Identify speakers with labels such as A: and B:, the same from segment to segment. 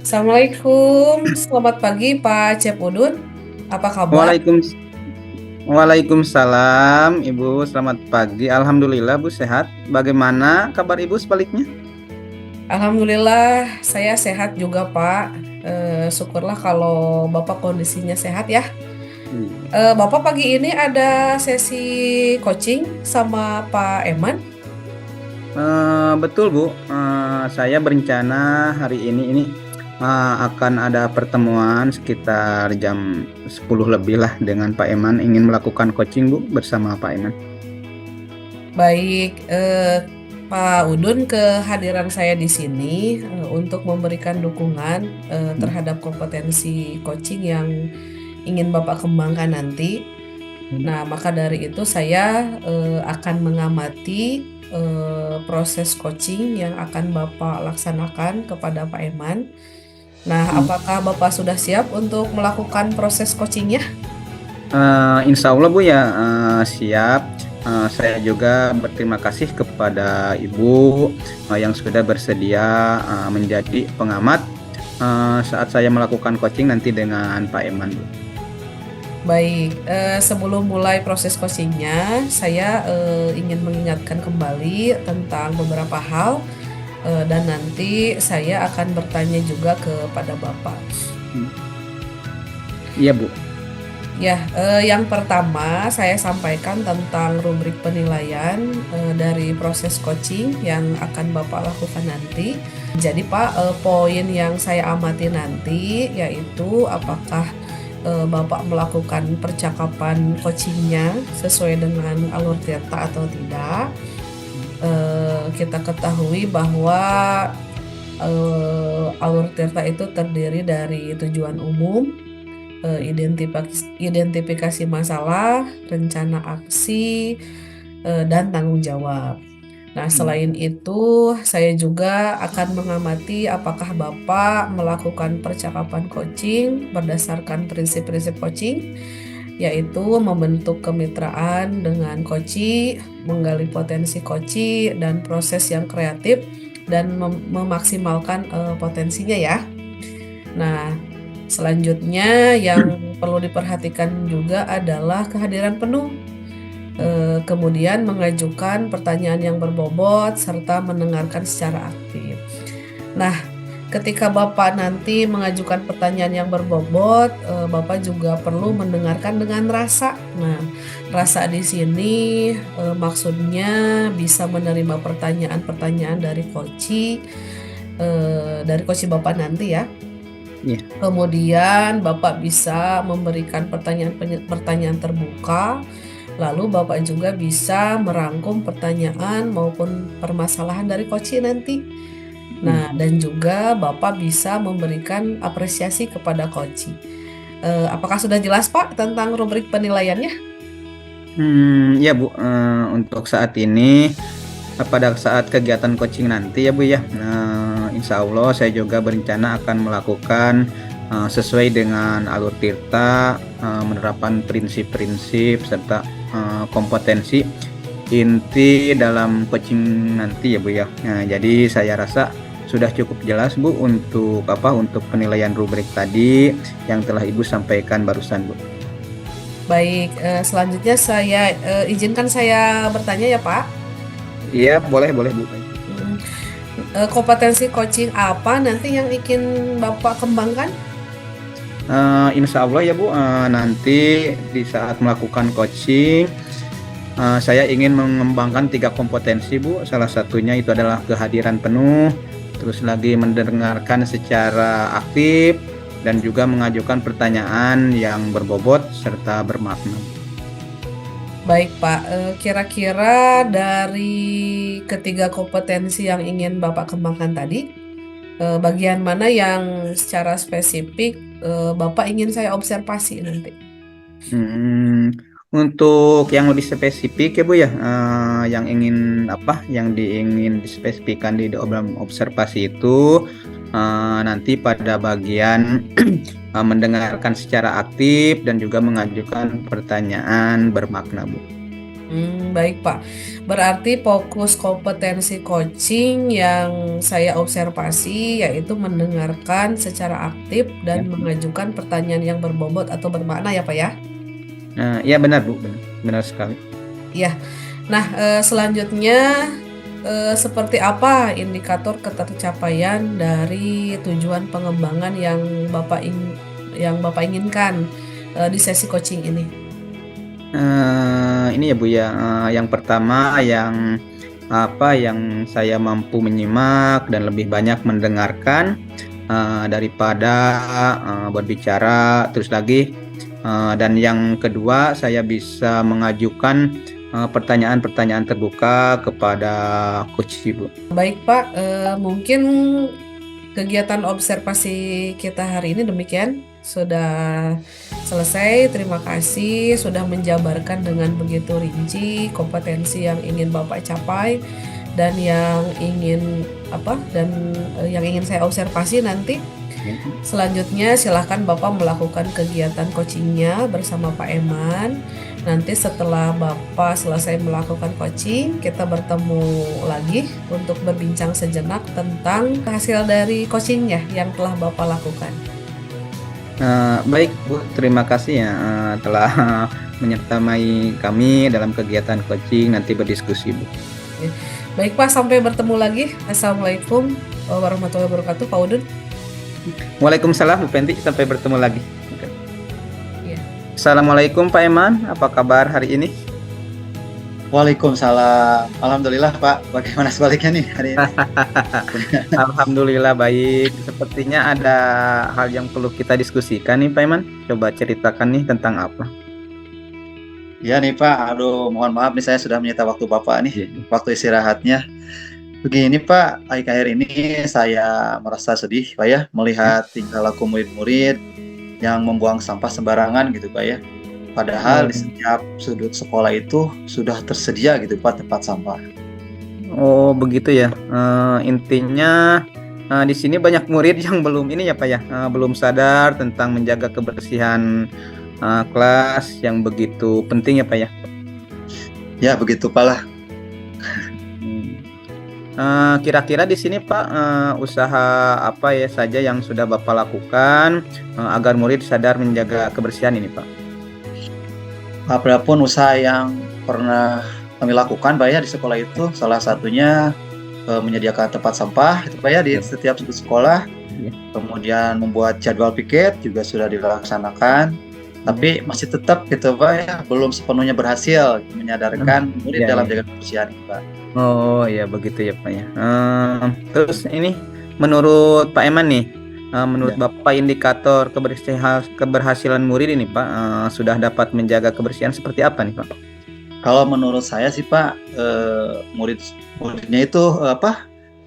A: Assalamualaikum, selamat pagi Pak Cepudun. Apa kabar?
B: Waalaikum, Waalaikumsalam, Ibu. Selamat pagi. Alhamdulillah, Bu sehat. Bagaimana kabar Ibu sebaliknya?
A: Alhamdulillah, saya sehat juga Pak. Syukurlah kalau Bapak kondisinya sehat ya.
B: Iya.
A: Bapak pagi ini ada sesi coaching sama Pak Eman.
B: Betul, Bu. Saya berencana hari ini akan ada pertemuan sekitar jam 10 lebih lah dengan Pak Eman. Ingin melakukan coaching, Bu, bersama Pak Eman.
A: Baik, Pak Udun, kehadiran saya di sini untuk memberikan dukungan
B: Hmm.
A: terhadap kompetensi coaching yang ingin Bapak kembangkan nanti. Nah, maka dari itu saya akan mengamati proses coaching yang akan Bapak laksanakan kepada Pak Eman. Nah,
B: Hmm.
A: apakah Bapak sudah siap untuk melakukan proses coachingnya?
B: Insya Allah, Bu, ya, siap. Saya juga berterima kasih kepada Ibu yang sudah bersedia menjadi pengamat saat saya melakukan coaching nanti dengan Pak Eman, Bu.
A: Baik, sebelum mulai proses coachingnya, saya ingin mengingatkan kembali tentang beberapa hal dan nanti saya akan bertanya juga kepada Bapak.
B: Hmm. Iya, Bu.
A: Ya, yang pertama saya sampaikan tentang rubrik penilaian dari proses coaching yang akan Bapak lakukan nanti. Jadi Pak, poin yang saya amati nanti yaitu apakah Bapak melakukan percakapan coachingnya sesuai dengan alur Tirta atau tidak. Kita ketahui bahwa alur Tirta itu terdiri dari tujuan umum, identifikasi masalah, rencana aksi, dan tanggung jawab. Nah,
B: Hmm.
A: selain itu, saya juga akan mengamati apakah Bapak melakukan percakapan coaching berdasarkan prinsip-prinsip coaching, yaitu membentuk kemitraan dengan coach, menggali potensi coach, dan proses yang kreatif, dan memaksimalkan potensinya ya. Nah, selanjutnya yang perlu diperhatikan juga adalah kehadiran penuh, kemudian mengajukan pertanyaan yang berbobot serta mendengarkan secara aktif. Nah, ketika Bapak nanti mengajukan pertanyaan yang berbobot, Bapak juga perlu mendengarkan dengan rasa. Nah, rasa di sini maksudnya bisa menerima pertanyaan-pertanyaan dari coach Bapak nanti ya.
B: Iya.
A: Kemudian Bapak bisa memberikan pertanyaan terbuka, lalu Bapak juga bisa merangkum pertanyaan maupun permasalahan dari coach nanti. Nah,
B: Hmm.
A: dan juga Bapak bisa memberikan apresiasi kepada coach. Apakah sudah jelas Pak tentang rubrik penilaiannya?
B: Ya, Bu. Untuk saat ini pada saat kegiatan coaching nanti ya, Bu, ya. Insya Allah saya juga berencana akan melakukan sesuai dengan alur Tirta, menerapkan prinsip-prinsip serta kompetensi inti dalam coaching nanti ya, Bu, ya. Nah, jadi saya rasa sudah cukup jelas, Bu, untuk penilaian rubrik tadi yang telah Ibu sampaikan barusan, Bu.
A: Baik, selanjutnya saya izinkan saya bertanya ya Pak.
B: Iya, boleh, boleh, Bu.
A: Hmm, kompetensi coaching apa nanti yang ingin Bapak kembangkan?
B: Insya Allah ya, Bu, nanti di saat melakukan coaching saya ingin mengembangkan 3 kompetensi, Bu. Salah satunya itu adalah kehadiran penuh, terus lagi mendengarkan secara aktif, dan juga mengajukan pertanyaan yang berbobot serta bermakna.
A: Baik Pak, kira-kira dari ketiga kompetensi yang ingin Bapak kembangkan tadi, bagian mana yang secara spesifik Bapak ingin saya observasi nanti?
B: Hmm, untuk yang lebih spesifik ya, Bu, ya, yang diingin dispesifikkan di dalam observasi itu nanti pada bagian mendengarkan secara aktif dan juga mengajukan pertanyaan bermakna, Bu.
A: Baik Pak. Berarti fokus kompetensi coaching yang saya observasi yaitu mendengarkan secara aktif
B: Ya,
A: dan mengajukan pertanyaan yang berbobot atau bermakna ya Pak ya.
B: ya benar Bu, benar, benar sekali.
A: Ya. Nah, selanjutnya seperti apa indikator ketercapaian dari tujuan pengembangan yang Bapak inginkan di sesi coaching ini?
B: Ini ya Bu ya, yang pertama yang saya mampu menyimak dan lebih banyak mendengarkan daripada berbicara terus lagi. Dan yang kedua, saya bisa mengajukan pertanyaan-pertanyaan terbuka kepada coach Ibu.
A: Baik Pak, mungkin kegiatan observasi kita hari ini demikian sudah selesai. Terima kasih sudah menjabarkan dengan begitu rinci kompetensi yang ingin Bapak capai dan yang ingin yang ingin saya observasi nanti. Selanjutnya silahkan Bapak melakukan kegiatan coachingnya bersama Pak Eman. Nanti setelah Bapak selesai melakukan coaching, kita bertemu lagi untuk berbincang sejenak tentang hasil dari coachingnya yang telah Bapak lakukan.
B: Baik Bu, terima kasih ya telah menyertai kami dalam kegiatan coaching, nanti berdiskusi Bu.
A: Baik Pak, sampai bertemu lagi. Assalamualaikum warahmatullahi wabarakatuh, Pak Udun.
B: Waalaikumsalam Bu Penti, sampai bertemu lagi.
A: Ya.
B: Assalamualaikum Pak Eman, apa kabar hari ini?
C: Waalaikumsalam. Alhamdulillah Pak. Bagaimana sebaliknya nih hari ini?
B: Alhamdulillah baik. Sepertinya ada hal yang perlu kita diskusikan nih Pak Eman. Coba ceritakan nih tentang apa?
C: Ya nih Pak, aduh mohon maaf nih saya sudah menyita waktu Bapak nih, waktu istirahatnya. Begini Pak, akhir-akhir ini saya merasa sedih Pak ya, melihat tingkah laku murid-murid yang membuang sampah sembarangan gitu Pak ya. Padahal di setiap sudut sekolah itu sudah tersedia gitu Pak tempat sampah.
B: Oh begitu ya. Intinya di sini banyak murid yang belum ini ya Pak ya, belum sadar tentang menjaga kebersihan kelas yang begitu penting ya Pak ya.
C: Ya begitu Pak lah.
B: Kira-kira di sini Pak, usaha apa ya saja yang sudah Bapak lakukan agar murid sadar menjaga kebersihan ini Pak?
C: Apapun usaha yang pernah kami lakukan Pak ya di sekolah itu, salah satunya menyediakan tempat sampah itu Pak ya di setiap sudut sekolah. Kemudian membuat jadwal piket juga sudah dilaksanakan, tapi masih tetap gitu Pak ya belum sepenuhnya berhasil menyadarkan murid dalam menjaga kebersihan Pak.
B: Oh ya begitu ya Pak ya. Terus ini menurut Pak Eman nih, menurut Bapak indikator keberhasilan murid ini Pak, sudah dapat menjaga kebersihan seperti apa nih Pak?
C: Kalau menurut saya sih Pak, muridnya itu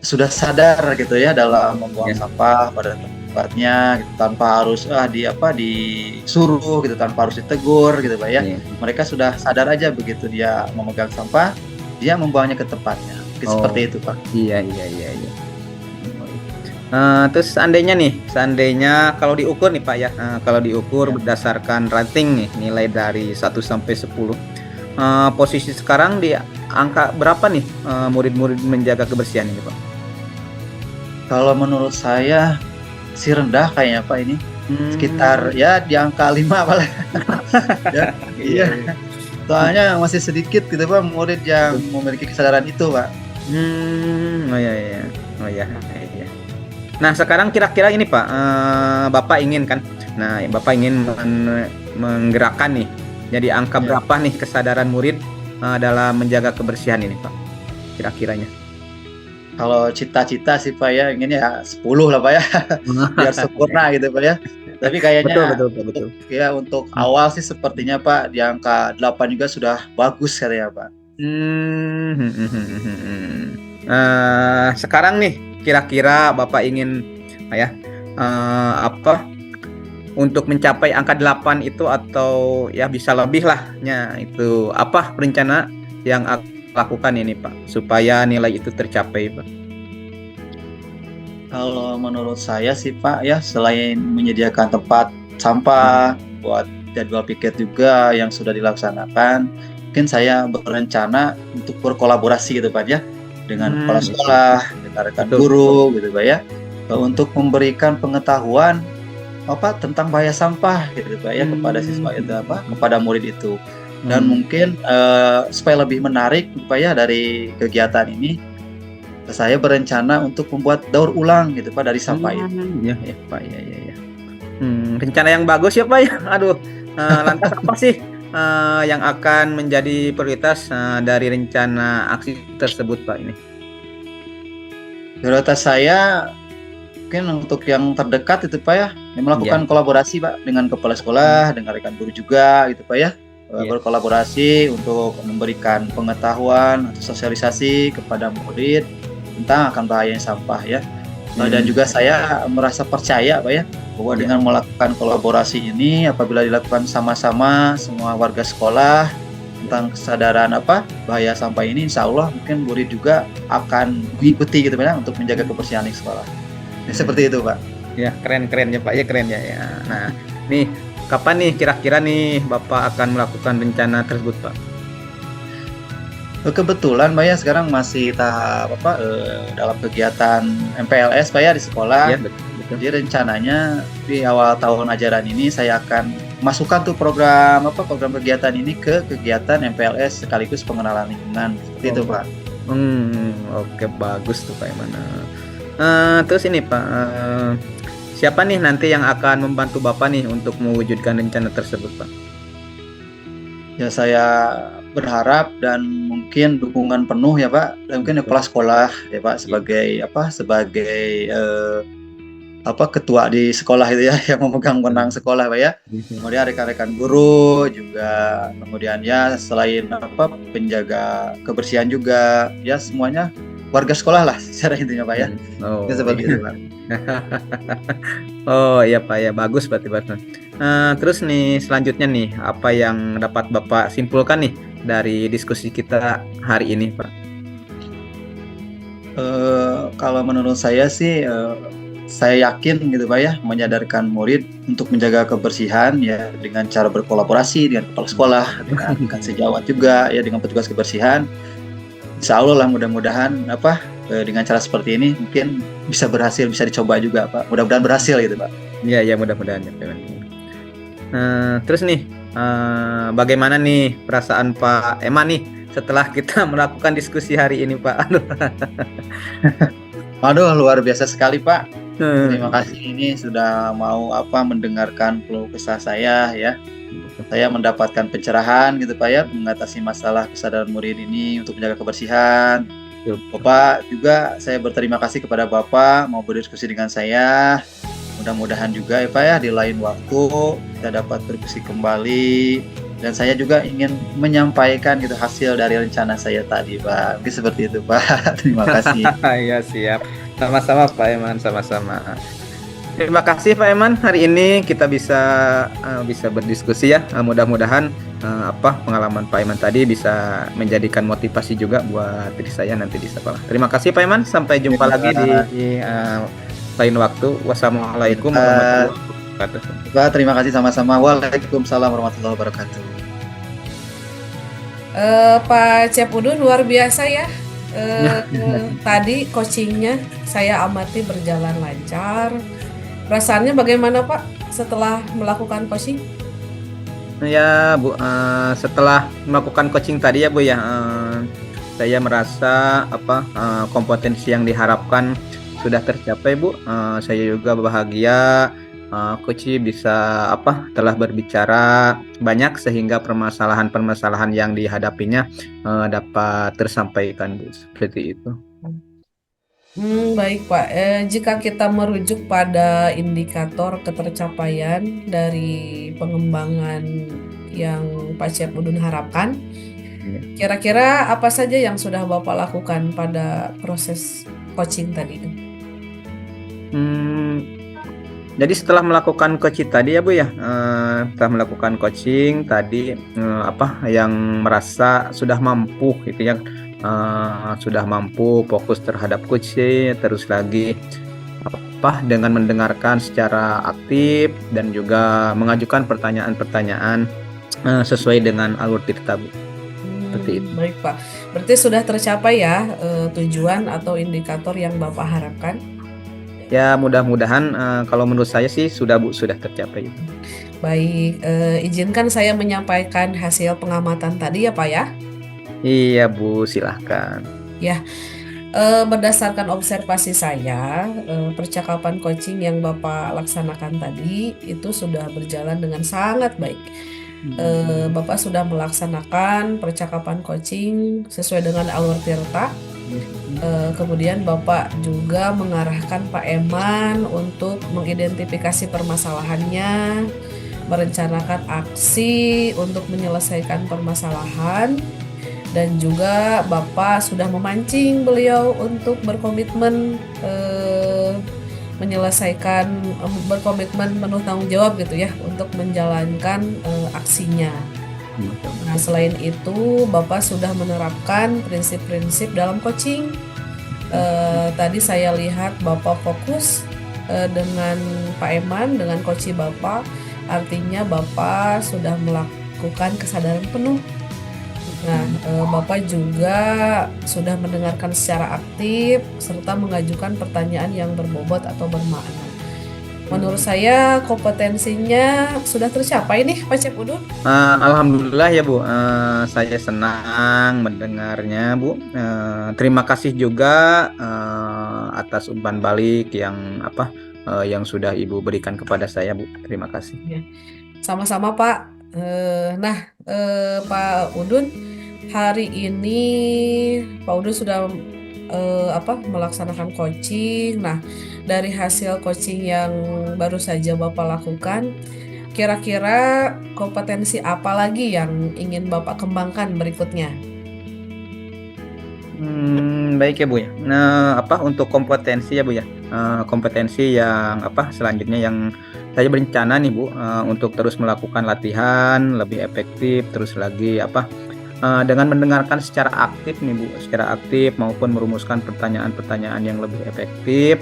C: sudah sadar gitu ya dalam membuang sampah pada tempatnya gitu, tanpa harus disuruh gitu, tanpa harus ditegur gitu Pak ya. Mereka sudah sadar aja begitu dia memegang sampah, dia membuangnya ke tempatnya. Seperti itu Pak.
B: Iya. Terus seandainya kalau diukur nih Pak ya, kalau diukur berdasarkan rating nih, nilai dari 1 sampai 10, posisi sekarang di angka berapa nih murid-murid menjaga kebersihan ini Pak?
C: Kalau menurut saya sih rendah kayaknya Pak ini, sekitar ya di angka 5 Pak. Ya, iya. Soalnya masih sedikit gitu Pak murid yang memiliki kesadaran itu Pak.
B: Oh iya. Nah sekarang kira-kira ini Pak, Bapak ingin kan? Nah Bapak ingin menggerakkan nih, jadi angka berapa nih kesadaran murid dalam menjaga kebersihan ini Pak? Kira-kiranya?
C: Kalau cita-cita sih Pak ya ingin ya 10 lah Pak ya, biar sempurna gitu Pak ya. Tapi kayaknya
B: betul.
C: Ya untuk awal sih sepertinya Pak di angka 8 juga sudah bagus katanya Pak.
B: Sekarang nih kira-kira Bapak ingin untuk mencapai angka 8 itu atau ya bisa lebih lahnya itu apa rencana yang lakukan ini Pak supaya nilai itu tercapai Pak?
C: Kalau menurut saya sih Pak ya selain menyediakan tempat sampah buat jadwal piket juga yang sudah dilaksanakan, mungkin saya berencana untuk berkolaborasi gitu Pak ya, dengan kepala sekolah, dengan rekan
B: Betul.
C: guru gitu Pak ya, untuk memberikan pengetahuan tentang bahaya sampah gitu Pak ya kepada siswa itu kepada murid itu. Dan mungkin supaya lebih menarik Pak ya dari kegiatan ini, saya berencana untuk membuat daur ulang gitu Pak dari sampah itu.
B: Ya, ya Pak, ya. Rencana yang bagus ya Pak ya. Aduh, lantas apa sih yang akan menjadi prioritas dari rencana aksi tersebut Pak ini?
C: Prioritas saya mungkin untuk yang terdekat itu Pak ya, yang melakukan kolaborasi Pak dengan kepala sekolah, dengan rekan guru juga gitu Pak ya. Berkolaborasi untuk memberikan pengetahuan atau sosialisasi kepada murid tentang akan bahayanya sampah ya. Dan juga saya merasa percaya Pak ya, bahwa dengan melakukan kolaborasi ini, apabila dilakukan sama-sama semua warga sekolah tentang kesadaran bahaya sampah ini, insya Allah mungkin murid juga akan mengikuti gitu Pak ya, untuk menjaga kebersihan di sekolah. Ya, seperti itu Pak.
B: Ya, keren ya Pak ya, keren ya. Nah, nih kapan nih kira-kira nih Bapak akan melakukan rencana tersebut Pak?
C: Kebetulan Pak ya sekarang masih tahap dalam kegiatan MPLS Pak ya di sekolah.
B: Ya, betul.
C: Jadi rencananya di awal tahun ajaran ini saya akan masukkan tuh program kegiatan ini ke kegiatan MPLS sekaligus pengenalan lingkungan. Seperti itu Pak.
B: Oke, bagus tuh Pak Iman. Terus ini Pak, siapa nih nanti yang akan membantu Bapak nih untuk mewujudkan rencana tersebut Pak?
C: Ya saya berharap dan mungkin dukungan penuh ya Pak, dan mungkin kepala sekolah ya Pak sebagai ketua di sekolah itu ya, yang memegang wewenang sekolah Pak ya. Kemudian rekan-rekan guru juga, kemudian ya selain penjaga kebersihan juga ya, semuanya warga sekolah lah secara intinya Pak ya. Ya seperti itu Pak.
B: Oh iya Pak ya, bagus berarti Pak. Terus nih selanjutnya nih, apa yang dapat Bapak simpulkan nih dari diskusi kita hari ini Pak?
C: Kalau menurut saya sih, saya yakin gitu Pak ya, menyadarkan murid untuk menjaga kebersihan ya dengan cara berkolaborasi dengan kepala sekolah, dengan sejawat juga ya, dengan petugas kebersihan. Insya Allah lah, mudah-mudahan dengan cara seperti ini mungkin bisa berhasil, bisa dicoba juga Pak. Mudah-mudahan berhasil gitu Pak.
B: Iya mudah-mudahan ya. Terus nih, bagaimana nih perasaan Pak Eman nih setelah kita melakukan diskusi hari ini Pak?
C: Aduh, luar biasa sekali Pak. Terima kasih ini sudah mau mendengarkan keluh kesah saya ya. Saya mendapatkan pencerahan gitu Pak ya, mengatasi masalah kesadaran murid ini untuk menjaga kebersihan. Bapak juga, saya berterima kasih kepada Bapak mau berdiskusi dengan saya. Mudah-mudahan juga ya Pak ya, di lain waktu kita dapat berdiskusi kembali. Dan saya juga ingin menyampaikan gitu hasil dari rencana saya tadi Pak. Mungkin seperti itu Pak. Terima kasih.
B: Ya siap. Sama-sama Pak Eman, sama-sama. Terima kasih Pak Eman, hari ini kita bisa berdiskusi ya. Mudah-mudahan pengalaman Pak Eman tadi bisa menjadikan motivasi juga buat diri saya nanti di sekolah. Terima kasih Pak Eman, sampai jumpa lagi di lain waktu. Wassalamualaikum warahmatullahi wabarakatuh.
C: Pak, terima kasih sama-sama. Waalaikumsalam warahmatullahi wabarakatuh.
A: Pak Cepudun luar biasa ya. Tadi coachingnya saya amati berjalan lancar. Perasaannya bagaimana Pak setelah melakukan coaching?
B: Ya Bu, setelah melakukan coaching tadi ya Bu ya, saya merasa kompetensi yang diharapkan sudah tercapai Bu. Saya juga bahagia Coach bisa telah berbicara banyak sehingga permasalahan-permasalahan yang dihadapinya dapat tersampaikan Bu, seperti itu.
A: Baik Pak, jika kita merujuk pada indikator ketercapaian dari pengembangan yang Pak Cepudun harapkan, kira-kira apa saja yang sudah Bapak lakukan pada proses coaching tadi?
B: Jadi setelah melakukan coaching tadi ya Bu ya, setelah melakukan coaching tadi yang merasa sudah mampu gitu ya, sudah mampu fokus terhadap coaching, terus lagi dengan mendengarkan secara aktif dan juga mengajukan pertanyaan-pertanyaan sesuai dengan alur cerita Bu. seperti itu.
A: Baik Pak, berarti sudah tercapai ya tujuan atau indikator yang Bapak harapkan?
B: Ya mudah-mudahan kalau menurut saya sih sudah Bu, sudah tercapai.
A: Baik, izinkan saya menyampaikan hasil pengamatan tadi ya Pak ya.
B: Iya Bu, silahkan.
A: Ya, berdasarkan observasi saya, percakapan coaching yang Bapak laksanakan tadi itu sudah berjalan dengan sangat baik. Bapak sudah melaksanakan percakapan coaching sesuai dengan alur tirta. Kemudian Bapak juga mengarahkan Pak Eman untuk mengidentifikasi permasalahannya, merencanakan aksi untuk menyelesaikan permasalahan, dan juga Bapak sudah memancing beliau untuk berkomitmen berkomitmen penuh tanggung jawab gitu ya untuk menjalankan aksinya. Nah, selain itu Bapak sudah menerapkan prinsip-prinsip dalam coaching. Tadi saya lihat Bapak fokus dengan Pak Eman, dengan coach Bapak, artinya Bapak sudah melakukan kesadaran penuh. Nah, Bapak juga sudah mendengarkan secara aktif serta mengajukan pertanyaan yang berbobot atau bermakna. Menurut saya kompetensinya sudah tercapai nih Pak Cep Udun.
B: Alhamdulillah ya Bu, saya senang mendengarnya Bu. Terima kasih juga atas umpan balik yang sudah Ibu berikan kepada saya Bu. Terima kasih.
A: Ya, sama-sama Pak. Pak Udun, hari ini Pak Udun sudah melaksanakan coaching. Nah, dari hasil coaching yang baru saja Bapak lakukan, kira-kira kompetensi apa lagi yang ingin Bapak kembangkan berikutnya?
B: Baik ya Bu ya. Nah, untuk kompetensi ya Bu ya. Kompetensi yang selanjutnya yang saya berencana nih Bu, untuk terus melakukan latihan lebih efektif, terus lagi dengan mendengarkan secara aktif nih Bu, secara aktif maupun merumuskan pertanyaan-pertanyaan yang lebih efektif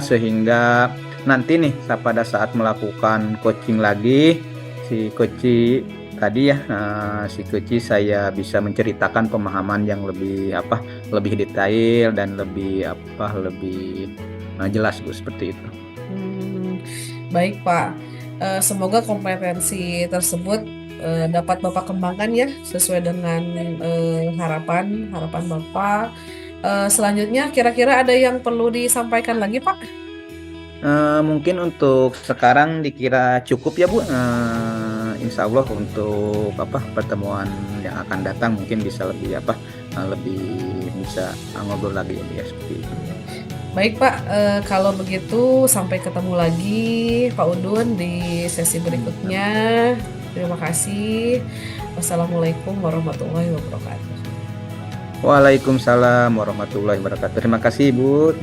B: sehingga nanti nih pada saat melakukan coaching lagi si coach saya bisa menceritakan pemahaman yang lebih detail dan lebih jelas Bu, seperti itu.
A: Baik Pak, semoga kompetensi tersebut dapat Bapak kembangkan ya sesuai dengan harapan Bapak. Selanjutnya kira-kira ada yang perlu disampaikan lagi Pak?
B: Mungkin untuk sekarang dikira cukup ya Bu. Insya Allah untuk pertemuan yang akan datang mungkin bisa lebih bisa ngobrol lagi ya seperti itu.
A: Baik Pak, kalau begitu sampai ketemu lagi Pak Udun di sesi berikutnya. Terima kasih. Wassalamualaikum warahmatullahi wabarakatuh.
B: Waalaikumsalam warahmatullahi wabarakatuh. Terima kasih Ibu.